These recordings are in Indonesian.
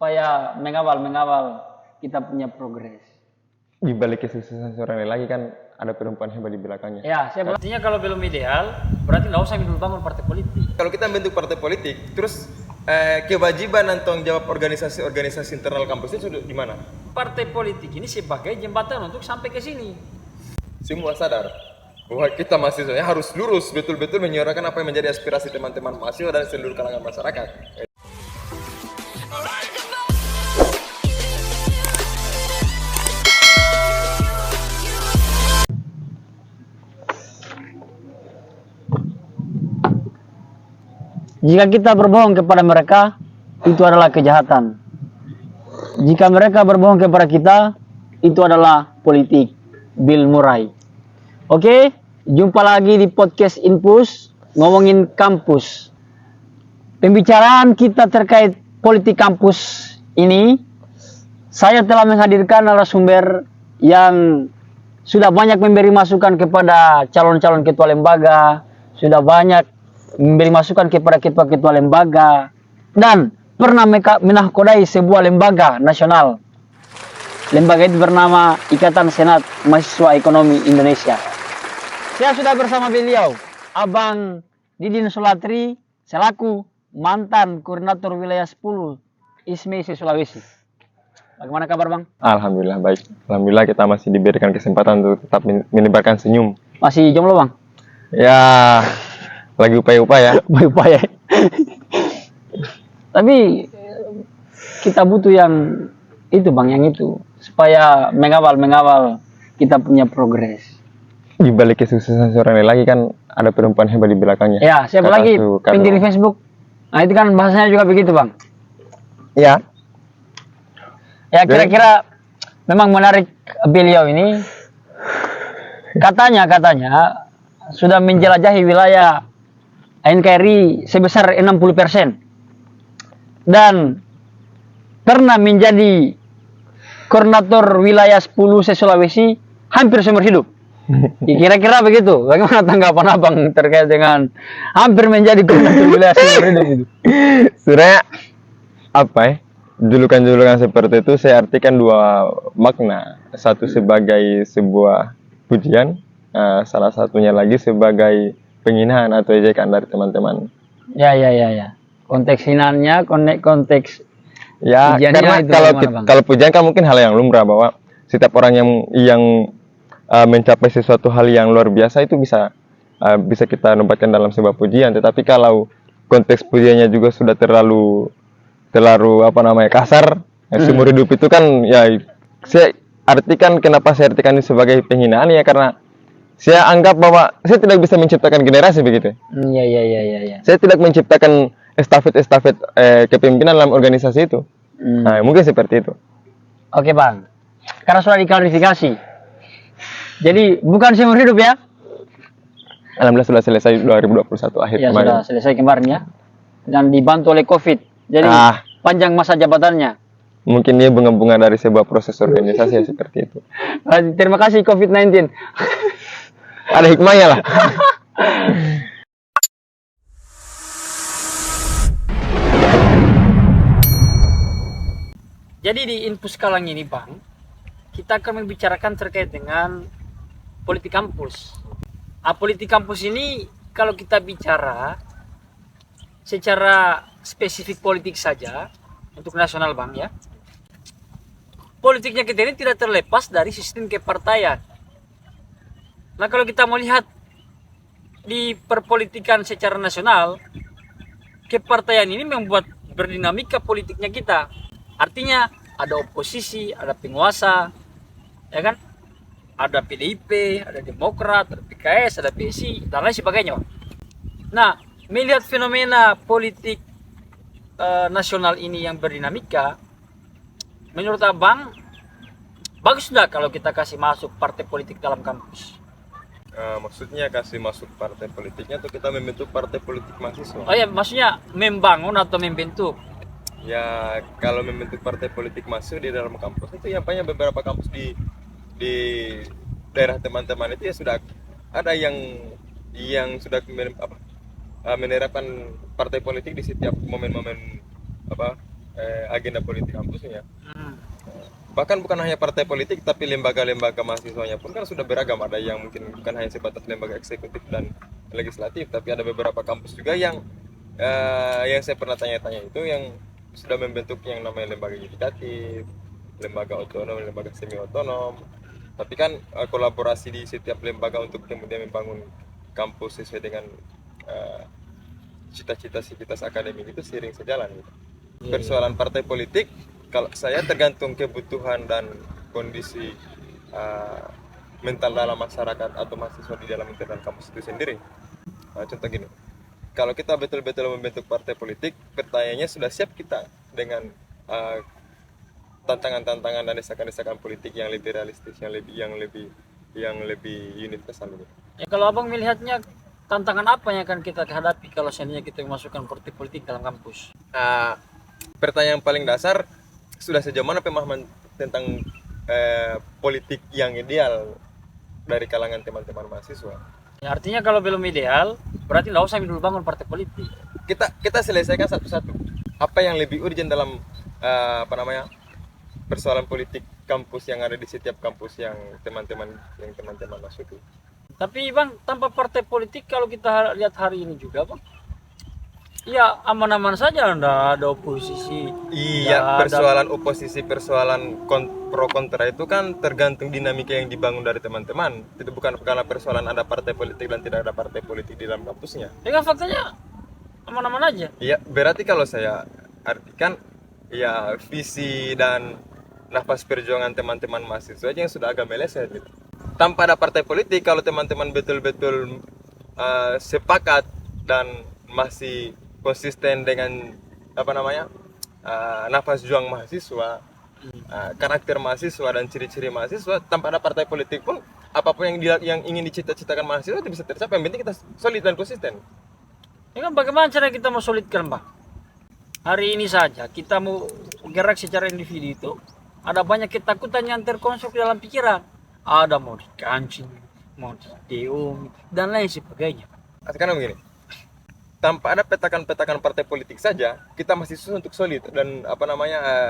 supaya mengawal kita punya progres. Di balik kesuksesan seorang lelaki kan ada perempuan hebat di belakangnya. Ya, artinya kalau belum ideal, berarti nggak usah dulu bangun partai politik. Kalau kita membentuk partai politik, terus kewajiban dan tanggung jawab organisasi internal kampus itu di mana? Partai politik ini sebagai jembatan untuk sampai ke sini. Semua sadar bahwa kita mahasiswa harus lurus betul-betul menyuarakan apa yang menjadi aspirasi teman-teman mahasiswa dan seluruh kalangan masyarakat. Jika kita berbohong kepada mereka, itu adalah kejahatan. Jika mereka berbohong kepada kita, itu adalah politik. Bill Murray. Oke, jumpa lagi di podcast Infus, ngomongin kampus. Pembicaraan kita terkait politik kampus ini, saya telah menghadirkan narasumber yang sudah banyak memberi masukan kepada calon-calon ketua lembaga, sudah banyak memberi masukan kepada ketua-ketua lembaga, dan pernah menahkodai sebuah lembaga nasional. Lembaga itu bernama Ikatan Senat Mahasiswa Ekonomi Indonesia. Saya sudah bersama beliau, Abang Didin Sulatri, selaku mantan koordinator wilayah 10 ISMESI Sulawesi. Bagaimana kabar, Bang? Alhamdulillah baik. Alhamdulillah kita masih diberikan kesempatan untuk tetap menyebarkan senyum. Masih jomblo, Bang? Ya, lagi upaya-upaya. Upaya. Tapi kita butuh yang itu, Bang, yang itu supaya mengawal kita punya progres. Di balik kesuksesan seorang lelaki kan ada perempuan hebat di belakangnya. Ya, siapa lagi pendiri Facebook? Nah, itu kan bahasanya juga begitu, Bang. Ya. Ya, kira-kira memang menarik beliau ini. Katanya sudah menjelajahi wilayah NKRI sebesar 60%. Dan pernah menjadi koordinator wilayah 10 se-Sulawesi hampir seumur hidup. Kira-kira begitu. Bagaimana tanggapan Abang terkait dengan hampir menjadi koordinator wilayah seumur hidup itu? Sebenarnya apa ya? Julukan-julukan seperti itu saya artikan dua makna. Satu sebagai sebuah pujian, salah satunya lagi sebagai penghinaan atau ejekan dari teman-teman. Ya. Konteks hinaannya, konteks ya, karena kalau pujian kan mungkin hal yang lumrah, bahwa setiap orang yang mencapai sesuatu hal yang luar biasa itu bisa kita nobatkan dalam sebuah pujian. Tetapi kalau konteks pujiannya juga sudah terlalu kasar, seumur hidup itu kan ya kenapa saya artikan ini sebagai penghinaan ya, karena saya anggap bahwa saya tidak bisa menciptakan generasi begitu. Iya. Saya tidak menciptakan estafet kepemimpinan dalam organisasi itu. Nah, mungkin seperti itu. Oke, Bang. Karena sudah diklarifikasi. Jadi bukan seumur hidup ya? Alhamdulillah sudah selesai 2021 akhir ya, kemarin. Sudah selesai kemarin ya. Dan dibantu oleh COVID. Jadi panjang masa jabatannya. Mungkin dia bunga-bunga dari sebuah proses organisasi ya, seperti itu. Terima kasih COVID-19. Ada hikmahnya lah. Jadi di Infus Kalang ini, Bang, kita akan membicarakan terkait dengan politik kampus. Politik kampus ini kalau kita bicara secara spesifik politik saja untuk nasional, Bang, ya. Politiknya kita ini tidak terlepas dari sistem kepartaian. Nah, kalau kita melihat di perpolitikan secara nasional, kepartaian ini membuat berdinamika politiknya kita. Artinya ada oposisi, ada penguasa, ya kan? Ada PDIP, ada Demokrat, ada PKS, ada PSI, dan lain sebagainya. Nah, melihat fenomena politik nasional ini yang berdinamika, menurut Abang, bagus nggak kalau kita kasih masuk partai politik dalam kampus? Maksudnya kasih masuk partai politiknya atau kita membentuk partai politik mahasiswa? Oh ya, maksudnya membangun atau membentuk? Ya, kalau membentuk partai politik mahasiswa di dalam kampus itu yang banyak beberapa kampus di daerah teman-teman itu ya sudah ada yang sudah menerapkan partai politik di setiap momen-momen agenda politik kampusnya. Hmm. Bahkan bukan hanya partai politik, tapi lembaga-lembaga mahasiswanya pun kan sudah beragam. Ada yang mungkin bukan hanya sebatas lembaga eksekutif dan legislatif, tapi ada beberapa kampus juga yang saya pernah tanya-tanya itu yang sudah membentuk yang namanya lembaga yudikatif, lembaga otonom, lembaga semi otonom. Tapi kan kolaborasi di setiap lembaga untuk kemudian membangun kampus sesuai dengan cita-cita sivitas akademik itu seiring sejalan gitu. Persoalan partai politik, kalau saya tergantung kebutuhan dan kondisi mental dalam masyarakat atau mahasiswa di dalam internal kampus itu sendiri. Contoh gini, kalau kita betul-betul membentuk partai politik, pertanyaannya sudah siap kita dengan tantangan-tantangan dan desakan-desakan politik yang lebih realistis, yang lebih universal gitu. Ya kalau abang melihatnya tantangan apa yang akan kita hadapi kalau seandainya kita memasukkan partai politik dalam kampus? Pertanyaan paling dasar, sudah sejauh mana pemahaman tentang politik yang ideal dari kalangan teman-teman mahasiswa? Ya, artinya kalau belum ideal, berarti nggak usah dulu bangun partai politik. Kita selesaikan satu-satu. Apa yang lebih urgent dalam persoalan politik kampus yang ada di setiap kampus yang teman-teman masuki. Tapi bang, tanpa partai politik kalau kita lihat hari ini juga bang, ya aman-aman saja, nggak ada oposisi. Iya, persoalan oposisi, persoalan pro kontra itu kan tergantung dinamika yang dibangun dari teman-teman. Itu bukan karena persoalan ada partai politik dan tidak ada partai politik di dalam kampusnya. Ya kan faktanya aman-aman aja. Iya, berarti kalau saya artikan ya visi dan nafas perjuangan teman-teman mahasiswa aja yang sudah agak meleset gitu. Tanpa ada partai politik, kalau teman-teman betul-betul sepakat dan masih konsisten dengan nafas juang mahasiswa, karakter mahasiswa dan ciri-ciri mahasiswa, tanpa ada partai politik pun apapun yang ingin dicita-citakan mahasiswa itu bisa tercapai. Yang penting kita solid dan konsisten. Ya kan bagaimana cara kita mau solidkan bang? Hari ini saja kita mau gerak secara individu itu ada banyak ketakutan yang terkonstruksi dalam pikiran. Ada mau dikancing, mau dideung dan lain sebagainya. Sekarang begini, tanpa ada petakan-petakan partai politik saja, kita masih susah untuk solid dan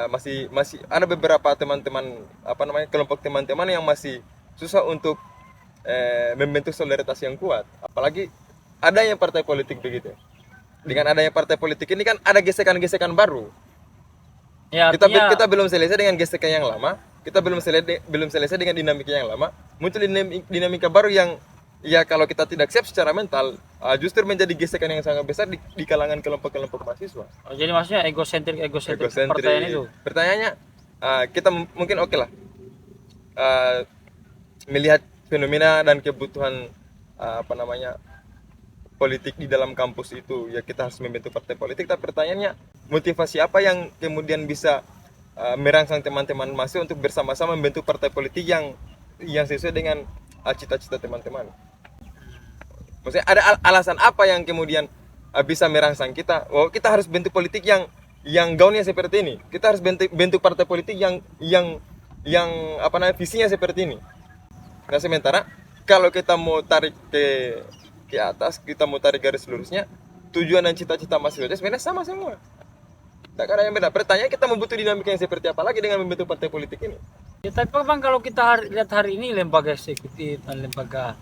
masih ada beberapa teman-teman kelompok teman-teman yang masih susah untuk membentuk solidaritas yang kuat. Apalagi adanya partai politik begitu. Dengan adanya partai politik ini kan ada gesekan-gesekan baru. Ya, Kita belum selesai dengan gesekan yang lama, kita belum selesai dengan dinamika yang lama, muncul dinamika baru yang ya kalau kita tidak siap secara mental justru menjadi gesekan yang sangat besar di kalangan kelompok-kelompok mahasiswa. Jadi maksudnya egosentrik pertanyaan itu. Pertanyaannya kita mungkin oke lah melihat fenomena dan kebutuhan politik di dalam kampus itu, ya kita harus membentuk partai politik. Tapi pertanyaannya, motivasi apa yang kemudian bisa merangsang teman-teman mahasiswa untuk bersama-sama membentuk partai politik yang sesuai dengan cita-cita teman-teman? Maksudnya ada alasan apa yang kemudian bisa merangsang kita? Oh, kita harus bentuk politik yang gaunnya seperti ini. Kita harus bentuk partai politik yang visinya seperti ini. Nah, sementara kalau kita mau tarik ke atas, kita mau tarik garis lurusnya, tujuan dan cita-cita mahasiswa sebenarnya sama semua. Tak ada yang beda. Pertanyaan, kita membutuhkan dinamika yang seperti apa lagi dengan membentuk partai politik ini? Ya, tapi bang, kalau kita lihat hari ini lembaga eksekutif dan lembaga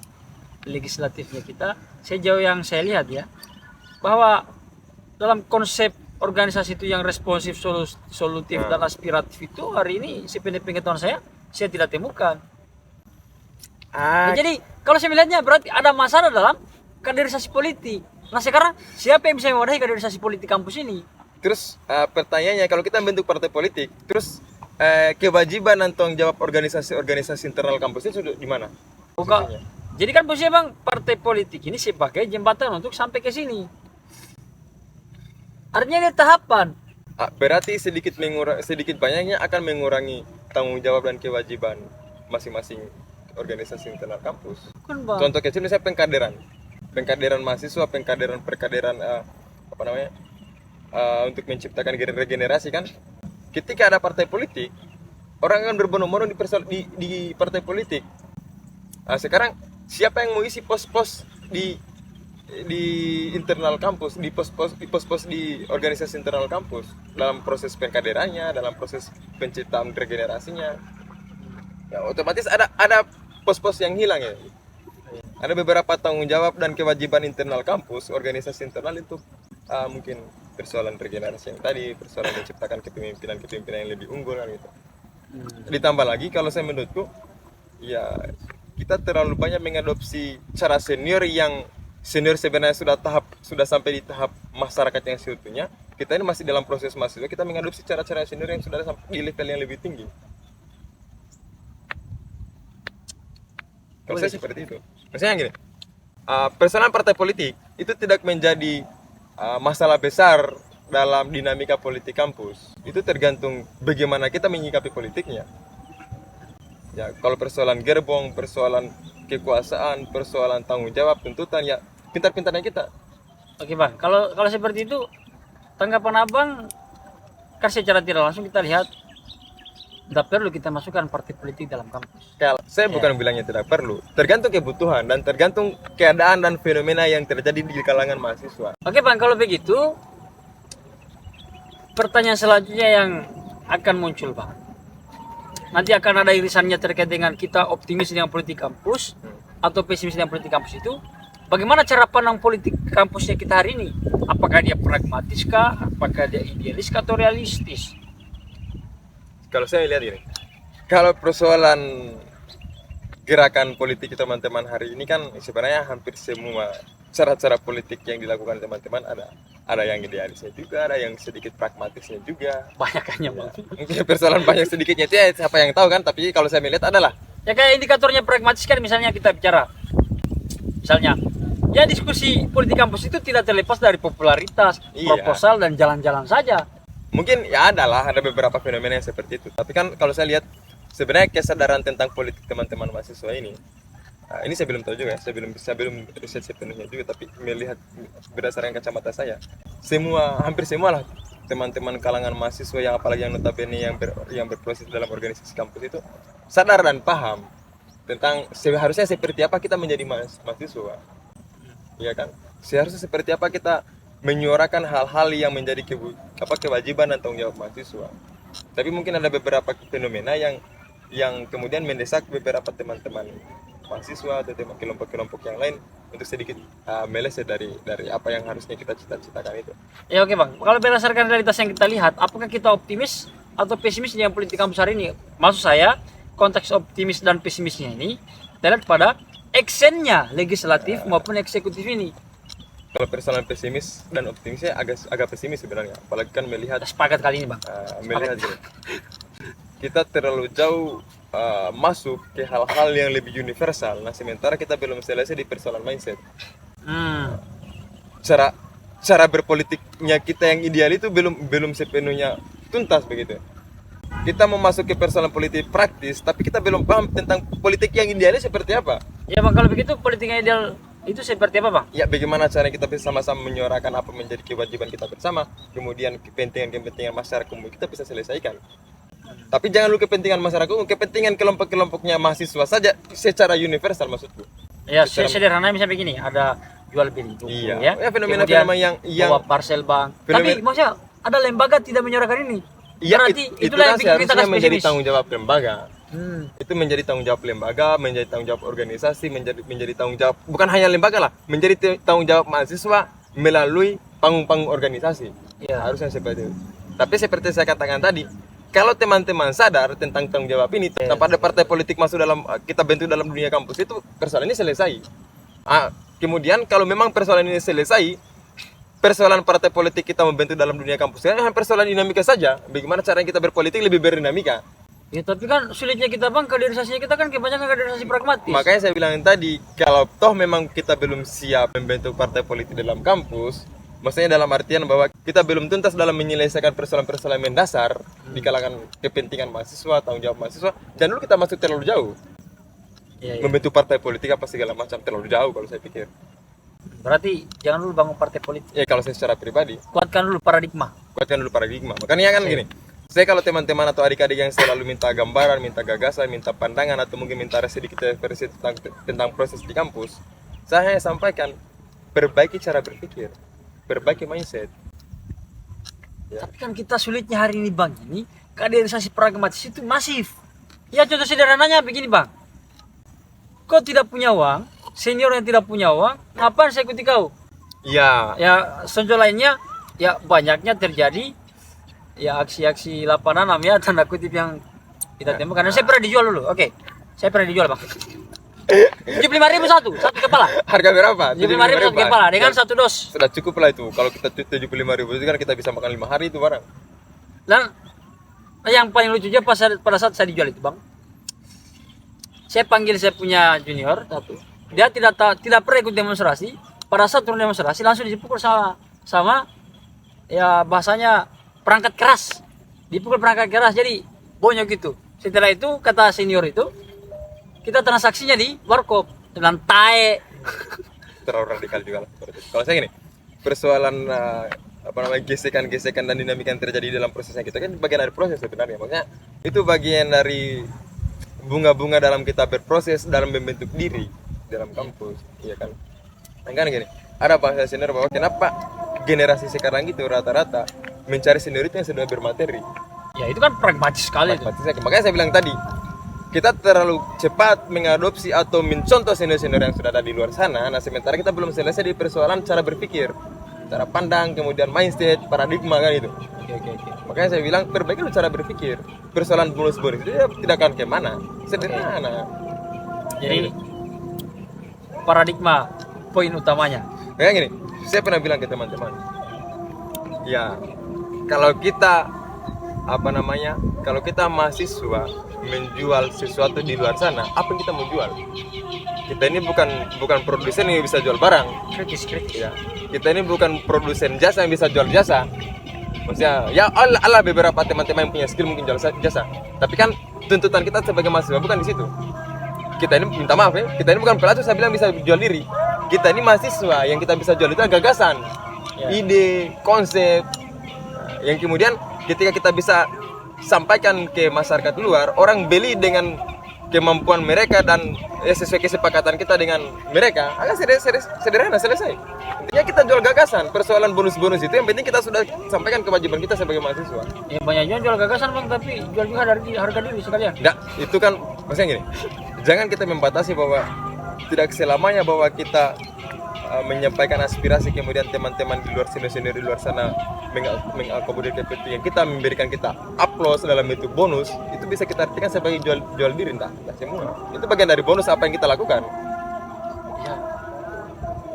legislatifnya kita, sejauh yang saya lihat ya, bahwa dalam konsep organisasi itu yang responsif, solutif dan aspiratif itu hari ini sependek pengetahuan saya tidak temukan. Jadi kalau saya melihatnya berarti ada masalah dalam kaderisasi politik. Nah sekarang siapa yang bisa mewadahi kaderisasi politik kampus ini? Terus pertanyaannya, kalau kita bentuk partai politik, terus kewajiban dan tanggung jawab organisasi internal kampus itu di mana? Bukan. Jadi kan posisinya bang, partai politik ini sebagai jembatan untuk sampai ke sini. Artinya ada tahapan. Berarti sedikit banyaknya akan mengurangi tanggung jawab dan kewajiban masing-masing organisasi internal kampus. Bukan, bang. Contoh kecil misalnya pengkaderan mahasiswa, perkaderan untuk menciptakan regenerasi kan. Ketika ada partai politik, orang akan berbondong-bondong di partai politik. Sekarang siapa yang mau isi pos-pos di internal kampus, di pos-pos di organisasi internal kampus, dalam proses pengkaderannya, dalam proses penciptaan regenerasinya, ya otomatis ada pos-pos yang hilang ya. Ada beberapa tanggung jawab dan kewajiban internal kampus, organisasi internal itu mungkin persoalan regenerasi yang tadi, persoalan menciptakan kepemimpinan yang lebih unggul kan gitu. Ditambah lagi kalau saya menurutku, ya kita terlalu banyak mengadopsi cara senior yang senior sebenarnya sudah sampai di tahap masyarakat yang seutuhnya. Kita ini masih dalam proses mahasiswa, kita mengadopsi cara-cara senior yang sudah sampai di level yang lebih tinggi. Kalau saya seperti itu. Maksudnya gini, persoalan partai politik itu tidak menjadi masalah besar dalam dinamika politik kampus. Itu tergantung bagaimana kita menyikapi politiknya. Ya, kalau persoalan gerbong, persoalan kekuasaan, persoalan tanggung jawab, tuntutan, ya pintar-pintarnya kita. Oke bang, kalau seperti itu tanggapan abang kan secara tidak langsung kita lihat tidak perlu kita masukkan partai politik dalam kampus. Kalau saya bukan bilangnya tidak perlu, tergantung kebutuhan dan tergantung keadaan dan fenomena yang terjadi di kalangan mahasiswa. Oke bang, kalau begitu pertanyaan selanjutnya yang akan muncul bang, nanti akan ada irisannya terkait dengan kita optimis dengan politik kampus atau pesimis dengan politik kampus itu. Bagaimana cara pandang politik kampusnya kita hari ini? Apakah dia pragmatis kah? Apakah dia idealis kah atau realistis? Kalau saya lihat ini, kalau persoalan gerakan politik teman-teman hari ini kan sebenarnya hampir semua cara-cara politik yang dilakukan teman-teman ada yang idealisnya juga, ada yang sedikit pragmatisnya juga. Banyakannya bang. Mungkin persoalan banyak sedikitnya itu ya siapa yang tahu kan, tapi kalau saya melihat adalah Ya kayak indikatornya pragmatis kan, misalnya kita bicara, misalnya ya diskusi politik kampus itu tidak terlepas dari popularitas, proposal dan jalan-jalan saja. Mungkin ya ada beberapa fenomena yang seperti itu. Tapi kan kalau saya lihat sebenarnya kesadaran tentang politik teman-teman mahasiswa ini saya belum tahu juga, saya belum riset sepenuhnya juga, tapi melihat berdasarkan kacamata saya, hampir semua lah teman-teman kalangan mahasiswa yang apalagi yang notabene yang berproses dalam organisasi kampus itu sadar dan paham tentang seharusnya seperti apa kita menjadi mahasiswa. Iya kan? Seharusnya seperti apa kita menyuarakan hal-hal yang menjadi kewajiban dan tanggung jawab mahasiswa. Tapi mungkin ada beberapa fenomena yang kemudian mendesak beberapa teman-teman mahasiswa atau kelompok-kelompok yang lain untuk sedikit meleset dari apa yang harusnya kita cita-citakan itu. Ya oke bang, kalau berdasarkan realitas yang kita lihat, apakah kita optimis atau pesimis dengan politik kampus hari ini? Maksud saya, konteks optimis dan pesimisnya ini kita lihat pada actionnya legislatif maupun eksekutif ini. Kalau persoalan pesimis dan optimisnya agak pesimis sebenarnya, apalagi kan melihat Sepakat kali ini bang. Melihat gini, kita terlalu jauh masuk ke hal-hal yang lebih universal. Nah sementara kita belum selesai di persoalan mindset. Cara berpolitiknya kita yang ideal itu belum sepenuhnya tuntas begitu. Kita mau masuk ke persoalan politik praktis, tapi kita belum paham tentang politik yang idealnya seperti apa. Ya bang, kalau begitu politik yang ideal itu seperti apa bang? Ya bagaimana cara kita bersama-sama menyuarakan apa menjadi kewajiban kita bersama, kemudian kepentingan masyarakat umum kita bisa selesaikan. Tapi jangan lupa kepentingan masyarakat umum, kepentingan kelompok-kelompoknya mahasiswa saja secara universal maksudku. Ya sederhananya misalnya begini, ada jual beli itu. Iya. Ya fenomena-fenomena yang bawa parcel bang. Tapi maksudnya ada lembaga tidak menyuarakan ini. Iya, berarti itulah yang bikin kita harusnya menjadi pesimis. tanggung jawab lembaga. Itu menjadi tanggung jawab lembaga, menjadi tanggung jawab organisasi, menjadi tanggung jawab bukan hanya lembaga lah, menjadi tanggung jawab mahasiswa melalui panggung-panggung organisasi. Ya. Harusnya seperti itu. Tapi seperti saya katakan tadi, kalau teman-teman sadar tentang tanggung jawab ini, tanpa ada partai politik masuk dalam kita bentuk dalam dunia kampus itu persoalan ini selesai. Kemudian kalau memang persoalan ini selesai, persoalan partai politik kita membentuk dalam dunia kampus ini persoalan dinamika saja. Bagaimana cara kita berpolitik lebih berdinamika? Ya tapi kan sulitnya kita bang, kaderisasinya kita kan kebanyakan kaderisasi pragmatis. Makanya saya bilang tadi, kalau toh memang kita belum siap membentuk partai politik dalam kampus, maksudnya dalam artian bahwa kita belum tuntas dalam menyelesaikan persoalan-persoalan mendasar di kalangan kepentingan mahasiswa, tanggung jawab mahasiswa, jangan dulu kita masuk terlalu jauh. Ya. Membentuk partai politik apa segala macam terlalu jauh kalau saya pikir. Berarti jangan dulu bangun partai politik. Ya kalau saya secara pribadi, Kuatkan dulu paradigma. Makanya kan gini, saya kalau teman-teman atau adik-adik yang selalu minta gambaran, minta gagasan, minta pandangan atau mungkin minta sedikit versi tentang proses di kampus, saya hanya sampaikan perbaiki cara berpikir, perbaiki mindset. Ya. Tapi kan kita sulitnya hari ini bang, ini kaderisasi pragmatis itu masif. Ya contoh sederhananya begini bang, kau tidak punya uang, senior yang tidak punya uang, ngapain saya ikuti kau? Iya. Ya contoh lainnya, ya banyaknya terjadi ya aksi-aksi 86 ya tanda kutip yang kita tembak. Karena saya pernah dijual dulu, oke, saya pernah dijual bang. 75.000 satu kepala. Harga berapa? 75.000 satu kepala dengan Ya, satu dos. sudah cukup lah itu. Kalau kita 75.000 itu kan kita bisa makan 5 hari itu barang. Dan yang paling lucunya pada saat saya dijual itu bang, saya panggil saya punya junior satu, dia tidak pernah ikut demonstrasi. Pada saat turun demonstrasi langsung dipukul sama ya bahasanya perangkat keras, dipukul perangkat keras, jadi bonyok gitu. Setelah itu kata senior itu, kita transaksinya di warkop dengan tae. Terlalu radikal juga lah. Kalau saya gini, persoalan gesekan-gesekan dan dinamika yang terjadi dalam prosesnya kita kan bagian dari proses sebenarnya. Maksudnya itu bagian dari bunga-bunga dalam kita berproses dalam membentuk diri dalam kampus, iya kan? Kan gini, ada bahasa senior bahwa kenapa generasi sekarang itu rata-rata mencari senioritas yang sudah bermateri. Ya itu kan pragmatis sekali itu. Makanya saya bilang tadi, kita terlalu cepat mengadopsi atau mencontoh senior-senior yang sudah ada di luar sana. Nah sementara kita belum selesai di persoalan cara berpikir, cara pandang, kemudian mindset, paradigma kan itu. Oke. Makanya saya bilang perbaiki cara berpikir. Persoalan bonus-bonus itu tidak akan kemana, sederhana. Jadi paradigma poin utamanya. Kayak gini, saya pernah bilang ke teman-teman, ya kalau kita kalau kita mahasiswa menjual sesuatu di luar sana, apa yang kita mau jual? Kita ini bukan produsen yang bisa jual barang. Kritis. Ya. Kita ini bukan produsen jasa yang bisa jual jasa. Maksudnya, ya Allah beberapa teman-teman yang punya skill mungkin jual jasa. Tapi kan tuntutan kita sebagai mahasiswa bukan di situ. Kita ini minta maaf ya, kita ini bukan pelacur saya bilang bisa jual diri. Kita ini mahasiswa, yang kita bisa jual itu gagasan, ide, konsep, yang kemudian ketika kita bisa sampaikan ke masyarakat luar, orang beli dengan kemampuan mereka dan sesuai kesepakatan kita dengan mereka, agak sederhana selesai. Intinya kita jual gagasan. Persoalan bonus-bonus itu yang penting kita sudah sampaikan kewajiban kita sebagai mahasiswa. Ya banyak jual gagasan bang, tapi jual juga dari harga diri sekalian. Enggak, itu kan maksudnya gini. Jangan kita membatasi bahwa tidak selamanya bahwa kita menyampaikan aspirasi kemudian teman-teman di luar senior di luar sana mengakomodir itu yang kita memberikan kita aplaus dalam bentuk bonus, itu bisa kita artikan sebagai jual diri, entah semua. Itu bagian dari bonus apa yang kita lakukan. Ya.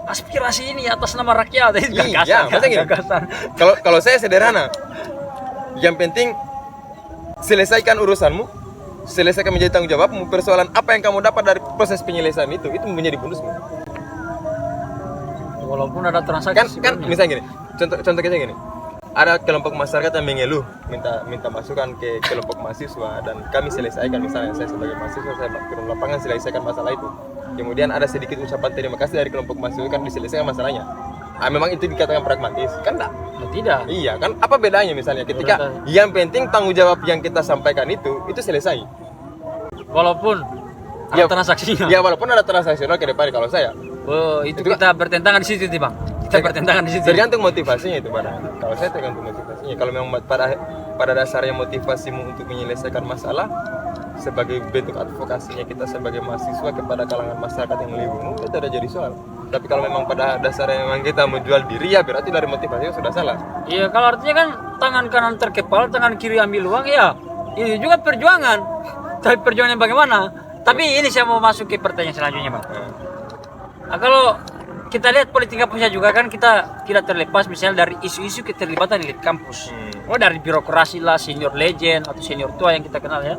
Aspirasi ini atas nama rakyat, itu Iya, gagasan. Kalau saya sederhana, yang penting selesaikan urusanmu, selesaikan menjadi tanggung jawabmu. Persoalan apa yang kamu dapat dari proses penyelesaian itu menjadi bonusmu. Walaupun ada transaksi kan misalnya gini, contoh kayak gini, ada kelompok masyarakat yang mengeluh minta masukan ke kelompok mahasiswa dan kami selesaikan. Misalnya saya sebagai mahasiswa, saya turun lapangan selesaikan masalah itu, kemudian ada sedikit ucapan terima kasih dari kelompok mahasiswa kan diselesaikan masalahnya. Memang itu dikatakan pragmatis kan? Enggak? Tidak. Iya kan, apa bedanya misalnya ketika yang penting tanggung jawab yang kita sampaikan itu selesai walaupun ada transaksinya. Ya walaupun ada transaksional ke depan. Kalau saya itu kita bertentangan di situ bang. Kita bertentangan di situ. Tergantung motivasinya itu barang. Kalau saya tergantung motivasinya. Kalau memang pada dasarnya motivasimu untuk menyelesaikan masalah sebagai bentuk advokasinya kita sebagai mahasiswa kepada kalangan masyarakat yang lebih umum, itu tidak jadi soal. Tapi kalau memang pada dasarnya memang kita menjual diri, ya berarti dari motivasinya sudah salah. Iya, kalau artinya kan tangan kanan terkepal, tangan kiri ambil uang, ya ini juga perjuangan. Tapi perjuangan yang bagaimana? Tapi ini saya mau masuk ke pertanyaan selanjutnya bang. Nah, kalau kita lihat politik kampusnya juga kan kita tidak terlepas misalnya dari isu-isu keterlibatan elit kampus. Dari birokrasi lah, senior legend atau senior tua yang kita kenal ya.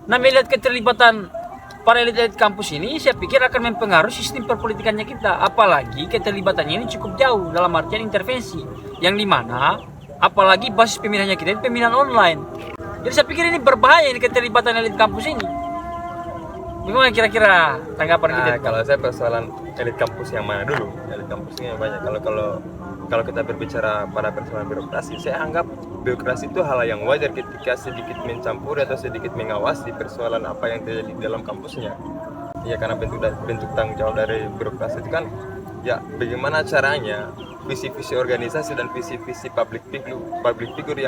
Nah, melihat keterlibatan para elit kampus ini, saya pikir akan mempengaruhi sistem perpolitikannya kita. Apalagi keterlibatannya ini cukup jauh dalam artian intervensi, yang dimana apalagi basis pemilihannya kita itu pemilihan online. Jadi saya pikir ini berbahaya ini keterlibatan elit kampus ini. Bagaimana kira-kira tanggapan kita? Kalau saya persoalan elit kampus yang mana dulu? Elit kampusnya yang banyak. Kalau kita berbicara pada persoalan birokrasi, saya anggap birokrasi itu hal yang wajar ketika sedikit mencampuri atau sedikit mengawasi persoalan apa yang terjadi di dalam kampusnya. Ya karena bentuk tanggung jawab dari birokrasi itu kan ya bagaimana caranya visi-visi organisasi dan visi-visi public figure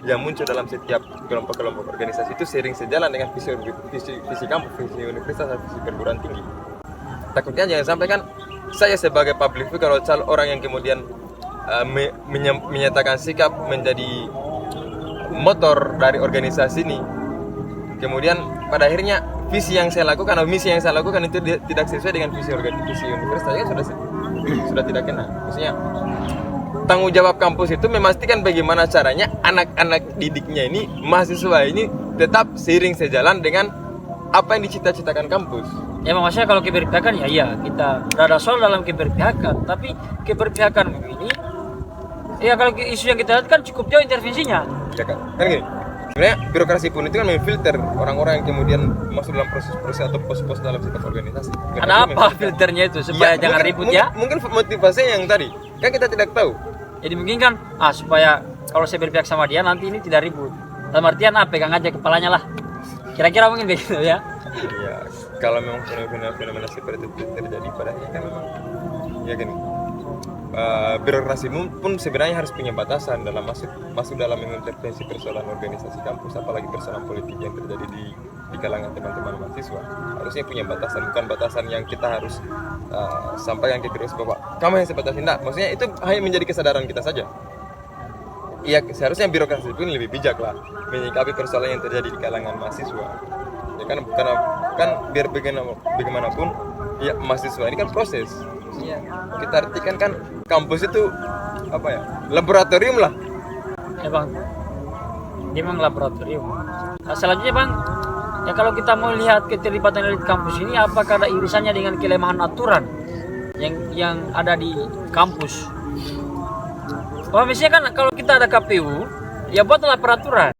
yang muncul dalam setiap kelompok-kelompok organisasi itu sering sejalan dengan visi kampus, visi universitas, dan visi perguruan tinggi. Takutnya jangan sampai kan saya sebagai public figure atau orang yang kemudian menyatakan sikap menjadi motor dari organisasi ini, kemudian pada akhirnya visi yang saya lakukan atau misi yang saya lakukan itu tidak sesuai dengan visi universitas, ya sudah tidak kena. Maksudnya tanggung jawab kampus itu memastikan bagaimana caranya anak-anak didiknya ini, mahasiswa ini tetap seiring sejalan dengan apa yang dicita-citakan kampus. Ya maksudnya kalau keberpihakan ya iya, kita ada soal dalam keberpihakan, tapi keberpihakan ini ya kalau isu yang kita lihat kan cukup jauh intervensinya. Ya kan gini, sebenarnya birokrasi pun itu kan memfilter orang-orang yang kemudian masuk dalam proses-proses atau pos-pos dalam setiap organisasi. Ada apa filternya itu supaya jangan ribut ya? Mungkin motivasinya yang tadi kan kita tidak tahu. Jadi mungkin kan supaya kalau saya berpihak sama dia nanti ini tidak ribut. Dalam artian pegang aja kepalanya lah. Kira-kira mungkin begitu ya. Ya, kalau memang fenomena seperti itu terjadi pada akhirnya memang ya gini. Birokrasi pun sebenarnya harus punya batasan dalam masuk dalam mengintervensi persoalan organisasi kampus, apalagi persoalan politik yang terjadi di kalangan teman-teman mahasiswa. Harusnya punya batasan, bukan batasan yang kita harus sampaikan ke terus bahwa kamu yang sebatas tidak. Maksudnya itu hanya menjadi kesadaran kita saja. Iya, seharusnya birokrasi pun lebih bijak lah menyikapi persoalan yang terjadi di kalangan mahasiswa. Ya karena biar bagaimanapun ya mahasiswa ini kan proses. Iya. Kita artikan kan kampus itu apa ya? Laboratorium lah. Ya bang, dia memang laboratorium. Selanjutnya bang, ya kalau kita mau lihat keterlibatan elit kampus ini, apakah ada irisannya dengan kelemahan aturan yang ada di kampus? Wah, misalnya kan kalau kita ada KPU, ya buatlah peraturan.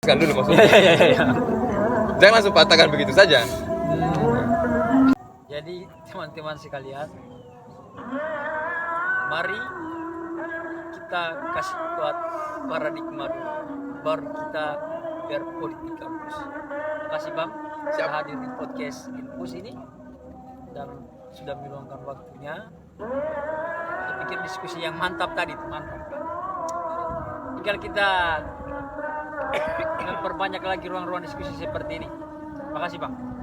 Kan dulu maksudnya. Ya. Jangan langsung patahkan begitu saja. Jadi teman-teman sekalian, mari kita kasih kuat paradigma dulu, baru kita berpolitik kampus. Terima kasih bang, sudah hadir di podcast Infus ini dan sudah meluangkan waktunya. Saya pikir diskusi yang mantap tadi, mantap. Tinggal kita memperbanyak lagi ruang-ruang diskusi seperti ini. Terima kasih bang.